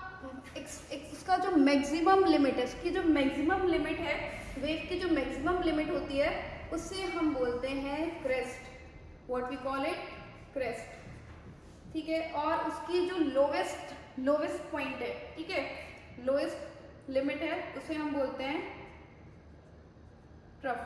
उसका जो मैक्सिमम लिमिट है, उसकी जो मैक्सिमम लिमिट है, वेव की जो मैक्सिमम लिमिट होती है, उससे हम बोलते हैं crest, what we call it crest, ठीक है। और उसकी जो लोवेस्ट पॉइंट है, ठीक है, लोएस्ट लिमिट है, उसे हम बोलते हैं ट्रफ,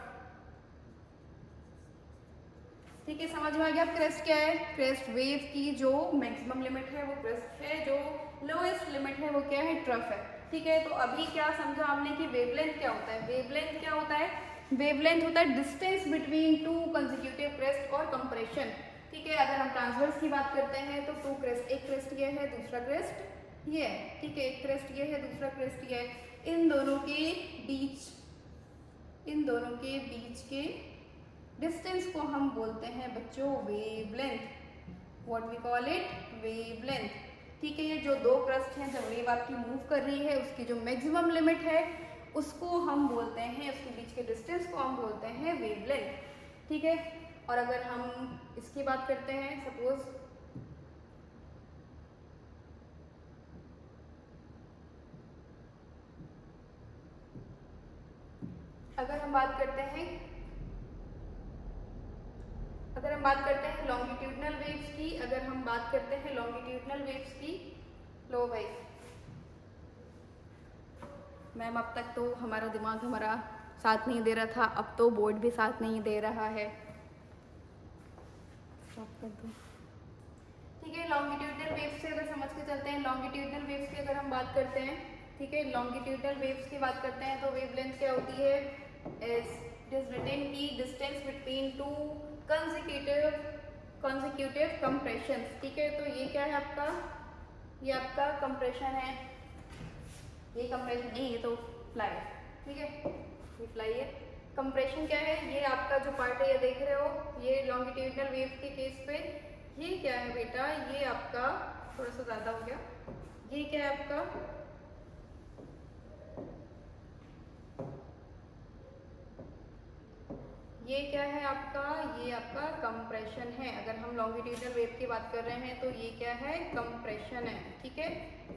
ठीक है। समझ में आ गया। क्रेस्ट क्या है, क्रेस्ट वेव की जो मैक्सिमम लिमिट है वो क्रेस्ट है, जो लोएस्ट लिमिट है वो क्या है, ट्रफ है, ठीक है। तो अभी क्या समझा हमने कि वेवलेंथ क्या होता है, वेवलेंथ क्या होता है, वेवलेंथ होता है distance between two consecutive crest और कंप्रेशन, ठीक है। अगर हम ट्रांसवर्स की बात करते हैं तो टू क्रेस्ट, एक क्रेस्ट ये है, दूसरा क्रेस्ट ये है, ठीक है, एक क्रेस्ट ये है, दूसरा क्रेस्ट ये है, इन दोनों के बीच के डिस्टेंस को हम बोलते हैं बच्चों wavelength, what we call it wavelength, ठीक है। ये जो दो क्रस्ट हैं, जब वेव आपकी मूव कर रही है, उसकी जो मैक्सिमम लिमिट है उसको हम बोलते हैं, उसके बीच के डिस्टेंस को हम बोलते हैं वेवलेंथ, ठीक है। और अगर हम इसकी बात करते हैं, सपोज अगर हम बात करते हैं लॉन्गिट्यूडनल वेव्स की, अगर हम बात करते हैं लॉन्गिट्यूडनल वेव्स की, लो भाई मैम, अब तक तो हमारा दिमाग हमारा साथ नहीं दे रहा था, अब तो बोर्ड भी साथ नहीं दे रहा है, स्टॉप कर दो, ठीक है। लॉन्गिट्यूडनल वेव्स से अगर समझ के चलते हैं, लॉन्गिट्यूडनल वेव्स की अगर हम बात करते हैं, ठीक है, लॉन्गिट्यूडनल वेव्स की बात करते हैं, तो वेवलेंथ क्या होती है, इट इज रिटन की distance between two consecutive compression, ठीक है। तो ये क्या है आपका, ये आपका कंप्रेशन है, ये कंप्रेशन नहीं, ये तो फ्लाई, ठीक है, ये फ्लाई है। कंप्रेशन क्या है, ये आपका जो पार्ट है ये देख रहे हो, ये लॉन्गिट्यूडनल वेव के केस पे ये क्या है बेटा, ये आपका थोड़ा सा ज़्यादा हो गया, ये क्या है आपका, ये क्या है आपका, ये आपका कंप्रेशन है। अगर हम लॉन्गिट्यूडनल वेव की बात कर रहे हैं तो ये क्या है, कंप्रेशन है, ठीक है,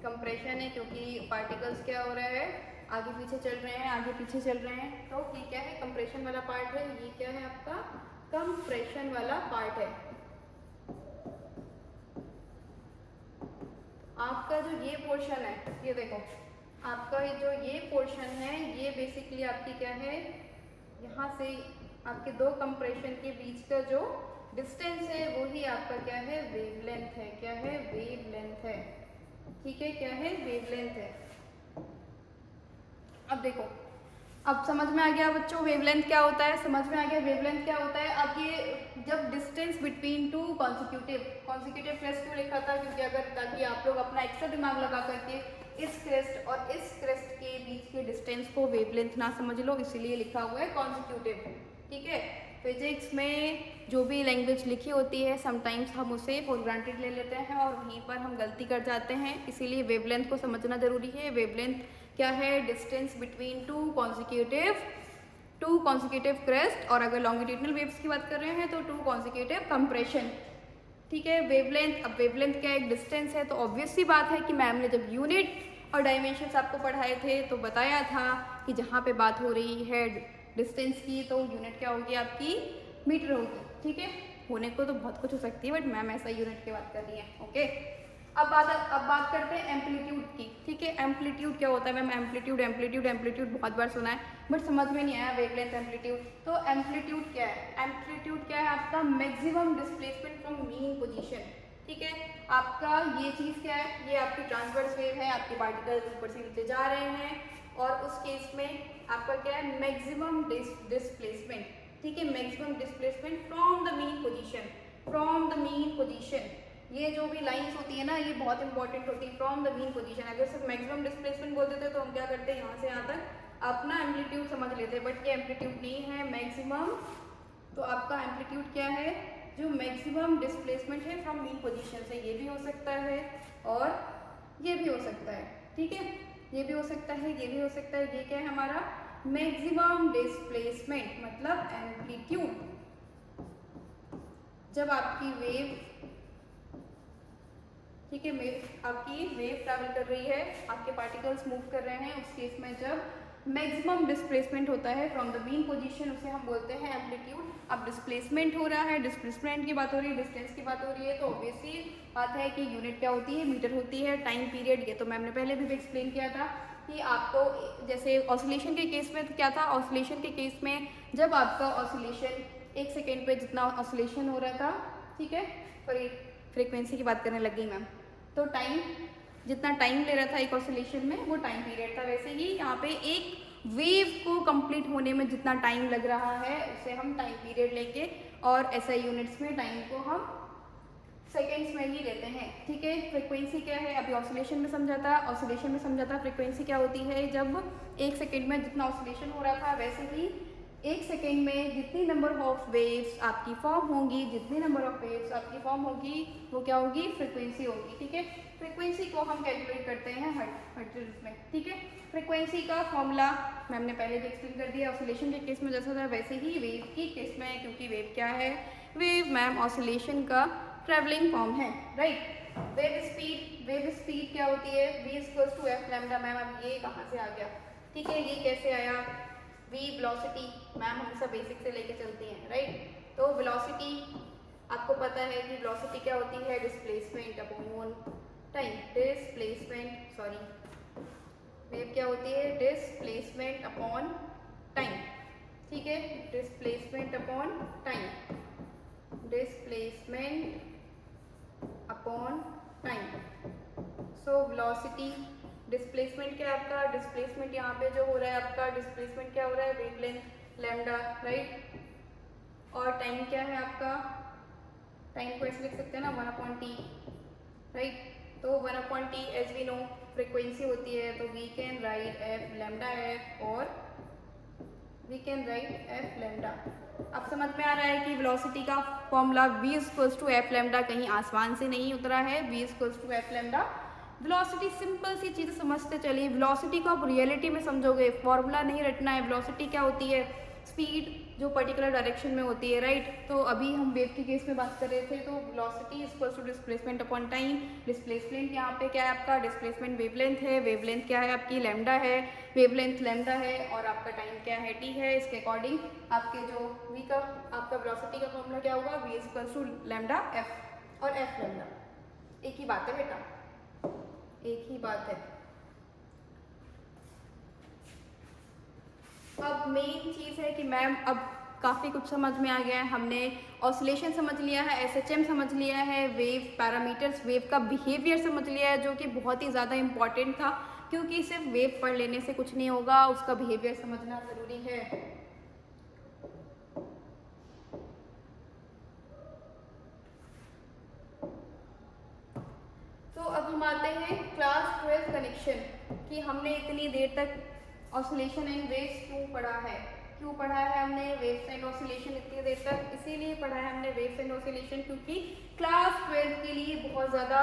कंप्रेशन है, क्योंकि पार्टिकल्स क्या हो रहा है, आगे पीछे चल रहे हैं, आगे पीछे चल रहे हैं। तो ये क्या है, कंप्रेशन वाला पार्ट है, ये क्या है आपका कंप्रेशन वाला पार्ट है। आपका जो ये पोर्शन है, ये देखो आपका जो ये पोर्शन है, ये बेसिकली आपकी क्या है, यहाँ से आपके दो कंप्रेशन के बीच का जो डिस्टेंस है वही आपका क्या है, वेवलेंथ है। क्या है, वेवलेंथ है। ठीक है, क्या है, वेवलेंथ है। अब देखो, अब समझ में आ गया बच्चों वेवलेंथ क्या होता है, समझ में आ गया वेवलेंथ क्या होता है। अब ये जब distance between two consecutive crest क्यों लिखा था, क्योंकि अगर ताकि आप लोग अपना एक्स्ट्रा दिमाग लगा करके इस क्रेस्ट और इस क्रेस्ट के बीच के डिस्टेंस को वेवलेंथ ना समझ लो, इसीलिए लिखा हुआ है कॉन्सिक्यूटिव। ठीक है, फिजिक्स में जो भी लैंग्वेज लिखी होती है समटाइम्स हम उसे फॉर ग्रांटेड ले लेते हैं और वहीं पर हम गलती कर जाते हैं, इसीलिए वेवलेंथ को समझना जरूरी है। वेवलेंथ क्या है, distance between two consecutive crest, और अगर लॉन्गिट्यूडनल वेव्स की बात कर रहे हैं तो टू कॉन्सिक्यूटिव कंप्रेशन। ठीक है, वेवलेंथ, अब वेवलेंथ क्या एक डिस्टेंस है, तो ऑब्वियस सी बात है कि मैम ने जब यूनिट और डायमेंशंस आपको पढ़ाए थे तो बताया था कि जहाँ पे बात हो रही है डिस्टेंस की तो यूनिट क्या होगी आपकी, मीटर होगी। ठीक है, होने को तो बहुत कुछ हो सकती है बट मैम ऐसा यूनिट की बात कर रही है। ओके, अब बात करते हैं एम्पलीट्यूड की। ठीक है, एम्पलीट्यूड क्या होता है मैम, एम्पलीट्यूड बहुत बार सुना है बट समझ में नहीं आया वेवलेंथ एम्पलीट्यूड। तो एम्पलीट्यूड क्या है, एम्पलीट्यूड क्या है आपका maximum displacement from mean position. ठीक है, आपका ये चीज़ क्या है, ये आपकी ट्रांसवर्स वेव है, आपके पार्टिकल्स ऊपर से नीचे जा रहे हैं और उस केस में आपका क्या है मैक्सिमम डिस्प्लेसमेंट। ठीक है, maximum displacement from the mean position. ये जो भी लाइंस होती है ना, ये बहुत इंपॉर्टेंट होती है, फ्रॉम द मीन पोजीशन। अगर सिर्फ मैक्सिमम डिस्प्लेसमेंट बोल देते तो हम क्या करते हैं, यहाँ से यहाँ तक अपना एम्पलीट्यूड समझ लेते हैं, बट ये एम्पलीट्यूड नहीं है, मैक्सिमम। तो आपका एम्पलीट्यूड क्या है, जो मैक्सिमम डिस्प्लेसमेंट है फ्रॉम मीन पोजीशन से। ये भी हो सकता है और ये भी हो सकता है। ठीक है, ये भी हो सकता है, ये भी हो सकता है। ये क्या है हमारा मैक्सिमम डिस्प्लेसमेंट, मतलब एम्पलीट्यूड। जब आपकी वेव, ठीक है, आपकी वेव ट्रैवल कर रही है, आपके पार्टिकल्स मूव कर रहे हैं, उस केस में जब मैक्सिमम डिस्प्लेसमेंट होता है फ्रॉम द मीन पोजीशन, उसे हम बोलते हैं एम्पलीट्यूड। अब डिस्प्लेसमेंट हो रहा है, डिस्प्लेसमेंट की बात हो रही है, डिस्टेंस की बात हो रही है, तो ऑब्वियसली बात है कि यूनिट क्या होती है, मीटर होती है। टाइम पीरियड, ये तो मैम ने पहले भी एक्सप्लेन किया था कि आपको जैसे ऑसिलेशन के केस में क्या था, ऑसिलेशन के केस में जब आपका ऑसिलेशन 1 सेकेंड पे जितना ऑसिलेशन हो रहा था, ठीक है, फ्रीक्वेंसी की बात करने लग गई मैम, तो टाइम, जितना टाइम ले रहा था एक ऑसिलेशन में वो टाइम पीरियड था। वैसे ही यहाँ पे एक वेव को कंप्लीट होने में जितना टाइम लग रहा है उसे हम टाइम पीरियड लेंगे और ऐसे यूनिट्स में टाइम को हम सेकेंड्स में ही लेते हैं। ठीक है, फ्रीक्वेंसी क्या है, अभी ऑसिलेशन में समझा था। फ्रीक्वेंसी क्या होती है, जब 1 सेकेंड में जितना ऑसिलेशन हो रहा था वैसे ही 1 सेकेंड में जितनी नंबर ऑफ वेव्स आपकी फॉर्म होंगी, वो क्या होगी, फ्रीक्वेंसी होगी। ठीक है, फ्रीक्वेंसी को हम कैलकुलेट करते हैं हर्ट्ज में। ठीक है, फ्रीक्वेंसी का फॉर्मूला मैम ने पहले भी एक्सप्लेन कर दिया, ऑसिलेशन के केस में जैसा था वैसे ही वेव की केस में, क्योंकि वेव क्या है, वेव मैम ऑसिलेशन का ट्रैवलिंग फॉर्म है, राइट। वेव स्पीड क्या होती है, v equals to F lambda. Ma'am अब ये कहाँ से आ गया, ठीक है, ये कैसे आया, v वेलोसिटी, मैम हमेशा बेसिक से लेके चलती हैं, राइट। तो वेलोसिटी आपको पता है कि वेलोसिटी क्या होती है, डिस्प्लेसमेंट अपॉन टाइम, वेव क्या होती है, डिस्प्लेसमेंट अपॉन टाइम। ठीक है, displacement upon time, so velocity, displacement क्या है आपका, डिस्प्लेसमेंट यहाँ पे जो हो रहा है आपका, डिस्प्लेसमेंट क्या हो रहा है, वेवलेंथ लैम्डा, राइट। और टाइम क्या है आपका, टाइम को ऐसे लिख सकते हैं ना 1/t, राइट। तो 1/t as we know frequency होती है, तो we can write F lambda F, और we can write F lambda. अब समझ में आ रहा है कि वेलोसिटी का formula v equals to F lambda कहीं आसमान से नहीं उतरा है, v equals to F lambda. Velocity simple सी चीज़ समझते चलिए, वेलोसिटी को आप रियलिटी में समझोगे, फॉर्मूला नहीं रटना है। वेलोसिटी क्या होती है, स्पीड जो पर्टिकुलर डायरेक्शन में होती है, राइट। तो अभी हम वेव के केस में बात कर रहे थे, तो velocity equals to displacement upon time. Displacement यहाँ पे क्या है आपका, डिस्प्लेसमेंट वेवलेंथ है, वेवलेंथ क्या है आपकी लैम्डा है, वेवलेंथ लैम्डा है, और आपका टाइम क्या है टी है। इसके अकॉर्डिंग आपके जो वी का आपका वेलोसिटी का फॉर्मूला क्या होगा, V equals to lambda F, और एफ लैम्डा एक ही बात है बेटा, एक ही बात है। अब मेन चीज़ है कि मैम अब काफ़ी कुछ समझ में आ गया है, हमने ऑसिलेशन समझ लिया है, एसएचएम समझ लिया है, वेव पैरामीटर्स, वेव का बिहेवियर समझ लिया है, जो कि बहुत ही ज़्यादा इम्पॉर्टेंट था, क्योंकि सिर्फ वेव पढ़ लेने से कुछ नहीं होगा, उसका बिहेवियर समझना ज़रूरी है। तो अब हम आते हैं क्लास 12 कनेक्शन, कि हमने इतनी देर तक ऑसिलेशन एंड वेव्स क्यों पढ़ा है, क्यों पढ़ा है हमने वेव्स एंड ऑसिलेशन इतनी देर तक, इसीलिए पढ़ा है हमने वेव्स एंड ऑसिलेशन क्योंकि क्लास 12 के लिए बहुत ज़्यादा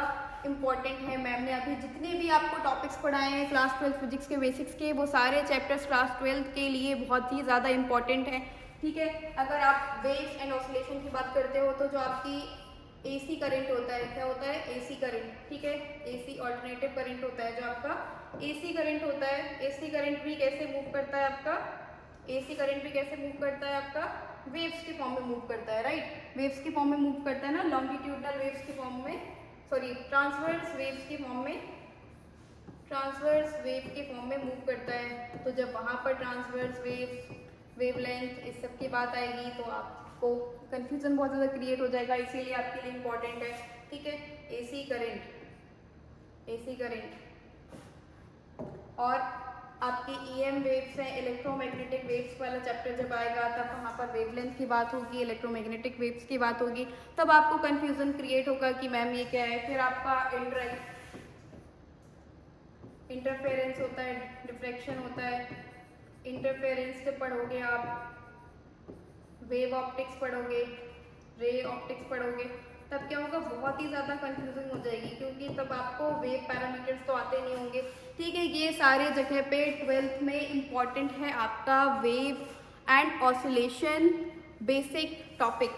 इंपॉर्टेंट है। मैम ने अभी जितने भी आपको टॉपिक्स पढ़ाए हैं क्लास 12 फिजिक्स के बेसिक्स के, वो सारे चैप्टर्स क्लास 12 के लिए बहुत ही ज़्यादा इंपॉर्टेंट हैं, ठीक है। अगर आप वेव्स एंड ऑसिलेशन की बात करते हो, तो जो आपकी एसी करंट होता है, क्या होता है, एसी करंट, ठीक है, एसी ऑल्टरनेटिव करंट होता है, जो आपका एसी करंट होता है। एसी करंट भी कैसे मूव करता है आपका, एसी करंट भी कैसे मूव करता है आपका, वेव्स के फॉर्म में मूव करता है, राइट। वेव्स के फॉर्म में मूव करता है ना, लॉन्गिट्यूडनल वेव्स के फॉर्म में, सॉरी ट्रांसवर्स वेव्स के फॉर्म में, ट्रांसवर्स वेव के फॉर्म में मूव करता है। तो जब वहाँ पर ट्रांसवर्स वेव्स, वेवलेंथ, इस सब की बात आएगी, तो आपको कंफ्यूजन बहुत ज़्यादा क्रिएट हो जाएगा, इसीलिए आपके लिए इम्पॉर्टेंट है, ठीक है। एसी करंट, एसी करंट, और आपके ईएम वेव्स हैं, इलेक्ट्रोमैग्नेटिक वेव्स वाला चैप्टर जब आएगा, तब वहाँ पर वेवलेंथ की बात होगी, इलेक्ट्रोमैग्नेटिक वेव्स की बात होगी, तब आपको कंफ्यूजन क्रिएट होगा कि मैम ये क्या है। फिर आपका इंटरफेरेंस होता है, डिफ्रैक्शन होता है, इंटरफेरेंस से पढ़ोगे आप, वेव ऑप्टिक्स पढ़ोगे, रे ऑप्टिक्स पढ़ोगे, तब क्या होगा, बहुत ही ज़्यादा कंफ्यूजन हो जाएगी, क्योंकि तब आपको वेव पैरामीटर्स तो आते नहीं होंगे, ठीक है। ये सारे जगह पे 12th में इम्पॉर्टेंट है आपका wave and oscillation basic topic,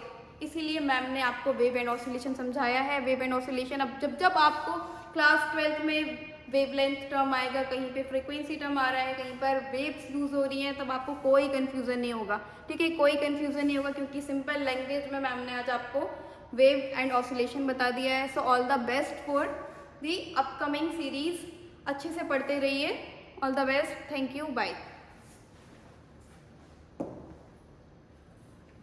इसीलिए मैम ने आपको वेव एंड ऑसिलेशन समझाया है। वेव एंड ऑसिलेशन, अब जब जब आपको क्लास 12th में वेवलेंथ टर्म आएगा, कहीं पे फ्रीक्वेंसी टर्म आ रहा है, कहीं पर वेव्स यूज हो रही हैं, तब आपको कोई कंफ्यूजन नहीं होगा, ठीक है, कोई कंफ्यूजन नहीं होगा, क्योंकि सिंपल लैंग्वेज में मैम ने आज आपको वेव एंड ऑसिलेशन बता दिया है। So all the best for the upcoming series, अच्छे से पढ़ते रहिए, all the best, thank you, bye.